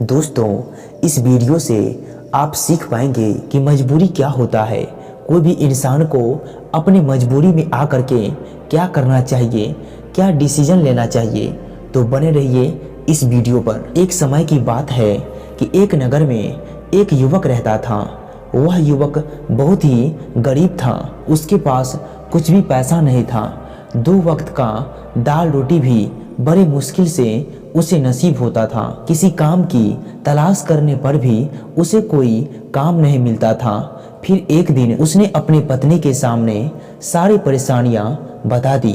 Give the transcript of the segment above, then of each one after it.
दोस्तों, इस वीडियो से आप सीख पाएंगे कि मजबूरी क्या होता है। कोई भी इंसान को अपनी मजबूरी में आकर के क्या करना चाहिए, क्या डिसीजन लेना चाहिए। तो बने रहिए इस वीडियो पर। एक समय की बात है कि एक नगर में एक युवक रहता था। वह युवक बहुत ही गरीब था। उसके पास कुछ भी पैसा नहीं था। 2 वक्त का दाल रोटी भी बड़े मुश्किल से उसे नसीब होता था। किसी काम की तलाश करने पर भी उसे कोई काम नहीं मिलता था। फिर एक दिन उसने अपनी पत्नी के सामने सारी परेशानियां बता दी।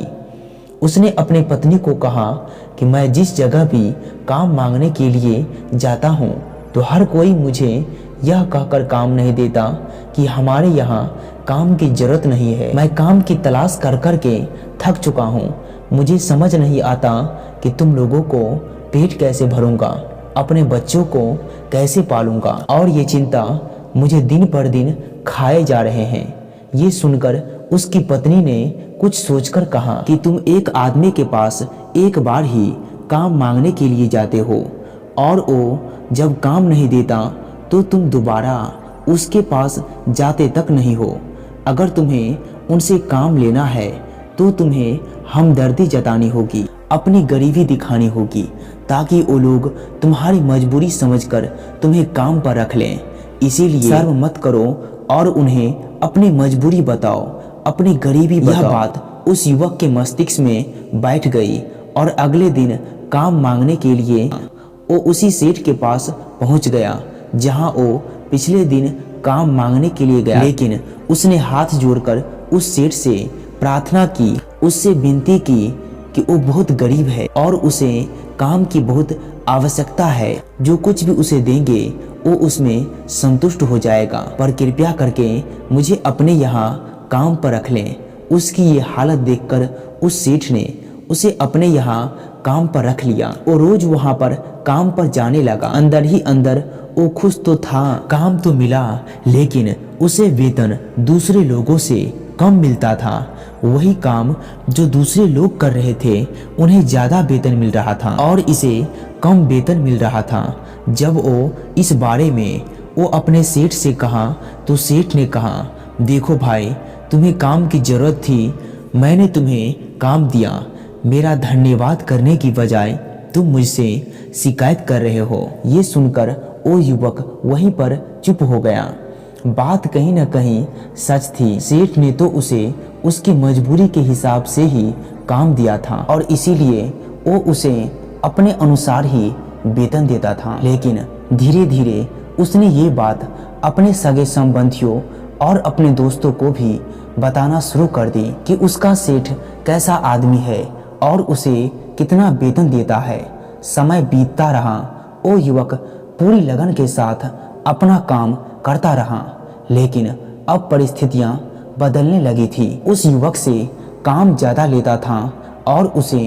उसने अपनी पत्नी को कहा कि मैं जिस जगह भी काम मांगने के लिए जाता हूँ तो हर कोई मुझे यह कहकर काम नहीं देता कि हमारे यहाँ काम की जरूरत नहीं है। मैं काम की तलाश कर कर के थक चुका हूँ। मुझे समझ नहीं आता कि तुम लोगों को पेट कैसे भरूंगा, अपने बच्चों को कैसे पालूंगा, और ये चिंता मुझे दिन पर दिन खाए जा रहे हैं। ये सुनकर उसकी पत्नी ने कुछ सोचकर कहा कि तुम एक आदमी के पास एक बार ही काम मांगने के लिए जाते हो और वो जब काम नहीं देता तो तुम दोबारा उसके पास जाते तक नहीं हो। अगर तुम्हें उनसे काम लेना है तो तुम्हें हमदर्दी जतानी होगी, अपनी गरीबी दिखानी होगी, ताकि वो लोग तुम्हारी मजबूरी समझकर तुम्हें काम पर रख लें। इसीलिए शर्म मत करो और उन्हें अपनी मजबूरी बताओ, अपनी गरीबी बताओ। यह बात उस युवक के मस्तिष्क में बैठ गई और अगले दिन काम मांगने के लिए वो उसी सेठ के पास पहुंच गया जहां वो पिछले दिन काम मांगने के लिए गया। लेकिन उसने हाथ जोड़कर उस सेठ से प्रार्थना की, उससे विनती की कि वो बहुत गरीब है और उसे काम की बहुत आवश्यकता है। जो कुछ भी उसे देंगे वो उसमें संतुष्ट हो जाएगा, पर कृपया करके मुझे अपने यहाँ काम पर रख लें। उसकी ये हालत देखकर उस सेठ ने उसे अपने यहाँ काम पर रख लिया। वो रोज वहाँ पर काम पर जाने लगा। अंदर ही अंदर वो खुश तो था, काम तो मिला, लेकिन उसे वेतन दूसरे लोगों से कम मिलता था। वही काम जो दूसरे लोग कर रहे थे उन्हें ज्यादा वेतन मिल रहा था और इसे कम वेतन मिल रहा था। जब वो इस बारे में वो अपने सेठ से कहा तो सेठ ने कहा, देखो भाई, तुम्हें काम की जरूरत थी, मैंने तुम्हें काम दिया। मेरा धन्यवाद करने की बजाय तुम मुझसे शिकायत कर रहे हो। ये सुनकर वो युवक वहीं पर चुप हो गया। बात कहीं न कहीं सच थी। सेठ ने तो उसे उसकी मजबूरी के हिसाब से ही काम दिया था और इसीलिए वो उसे अपने अनुसार ही वेतन देता था। लेकिन धीरे धीरे उसने ये बात अपने सगे संबंधियों और अपने दोस्तों को भी बताना शुरू कर दी कि उसका सेठ कैसा आदमी है और उसे कितना वेतन देता है। समय बीतता रहा। वो युवक पूरी लगन के साथ अपना काम करता रहा, लेकिन अब परिस्थितियां बदलने लगी थी। उस युवक से काम ज़्यादा लेता था और उसे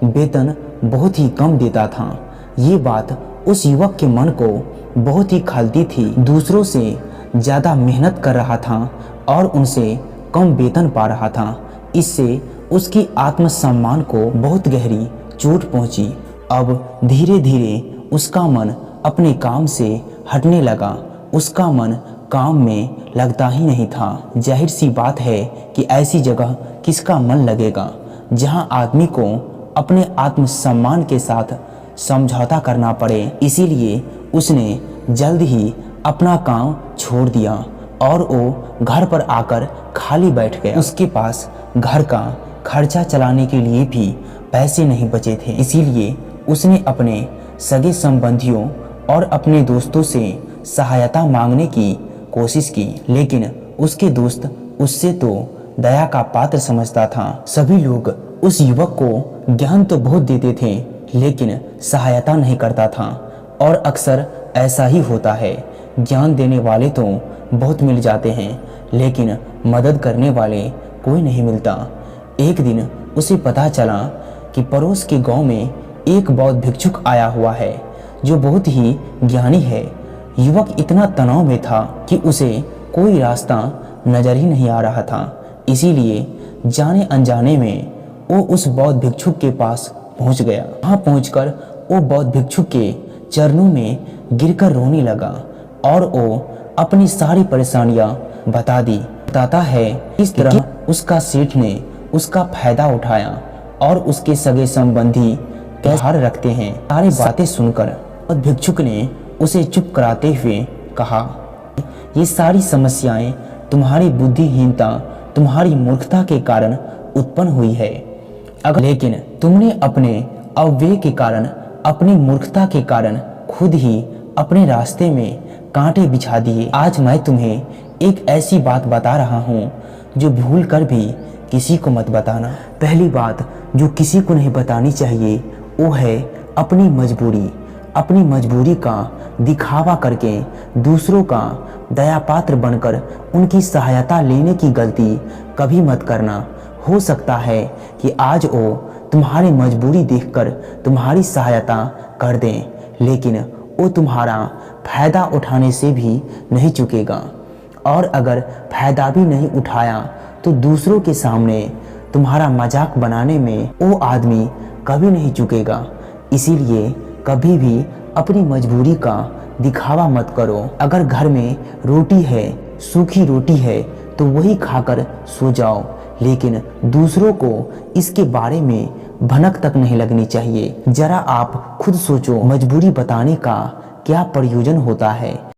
वेतन बहुत ही कम देता था। ये बात उस युवक के मन को बहुत ही खलती थी। दूसरों से ज़्यादा मेहनत कर रहा था और उनसे कम वेतन पा रहा था। इससे उसकी आत्मसम्मान को बहुत गहरी चोट पहुंची। अब धीरे धीरे उसका मन अपने काम से हटने लगा। उसका मन काम में लगता ही नहीं था। जाहिर सी बात है कि ऐसी जगह किसका मन लगेगा जहां आदमी को अपने आत्मसम्मान के साथ समझौता करना पड़े। इसीलिए उसने जल्द ही अपना काम छोड़ दिया और वो घर पर आकर खाली बैठ गया। उसके पास घर का खर्चा चलाने के लिए भी पैसे नहीं बचे थे। इसीलिए उसने अपने सगे संबंधियों और अपने दोस्तों से सहायता मांगने की कोशिश की, लेकिन उसके दोस्त उससे तो दया का पात्र समझता था। सभी लोग उस युवक को ज्ञान तो बहुत देते थे, लेकिन सहायता नहीं करता था। और अक्सर ऐसा ही होता है, ज्ञान देने वाले तो बहुत मिल जाते हैं, लेकिन मदद करने वाले कोई नहीं मिलता। एक दिन उसे पता चला कि पड़ोस के गांव में एक बौद्ध भिक्षुक आया हुआ है जो बहुत ही ज्ञानी है। युवक इतना तनाव में था कि उसे कोई रास्ता नजर ही नहीं आ रहा था। इसीलिए जाने अनजाने में वो उस बौद्ध भिक्षुक के पास पहुंच गया। वहां पहुंचकर वो बौद्ध भिक्षुक के चरणों में गिरकर रोने लगा और वो अपनी सारी परेशानियां बताता है। इस तरह उसका सेठ ने उसका फायदा उठाया और उसके सगे संबंधी कैसे रखते हैं। सारी बातें सुनकर भिक्षुक ने उसे चुप कराते हुए कहा, ये सारी समस्याएं तुम्हारी बुद्धिहीनता, तुम्हारी मूर्खता के कारण उत्पन्न हुई है। लेकिन तुमने अपने अव्यय के कारण, अपनी मूर्खता के कारण खुद ही अपने रास्ते में कांटे बिछा दिए। आज मैं तुम्हें एक ऐसी बात बता रहा हूँ जो भूल कर भी किसी को मत बताना। पहली बात जो किसी को नहीं बतानी चाहिए वो है अपनी मजबूरी। अपनी मजबूरी का दिखावा करके दूसरों का दया पात्र बनकर उनकी सहायता लेने की गलती कभी मत करना। हो सकता है कि आज वो तुम्हारी मजबूरी देखकर तुम्हारी सहायता कर दें, लेकिन वो तुम्हारा फायदा उठाने से भी नहीं चूकेगा। और अगर फायदा भी नहीं उठाया तो दूसरों के सामने तुम्हारा मजाक बनाने में वो आदमी कभी नहीं चूकेगा। इसीलिए कभी भी अपनी मजबूरी का दिखावा मत करो। अगर घर में रोटी है, सूखी रोटी है, तो वही खाकर सो जाओ, लेकिन दूसरों को इसके बारे में भनक तक नहीं लगनी चाहिए। जरा आप खुद सोचो, मजबूरी बताने का क्या प्रयोजन होता है।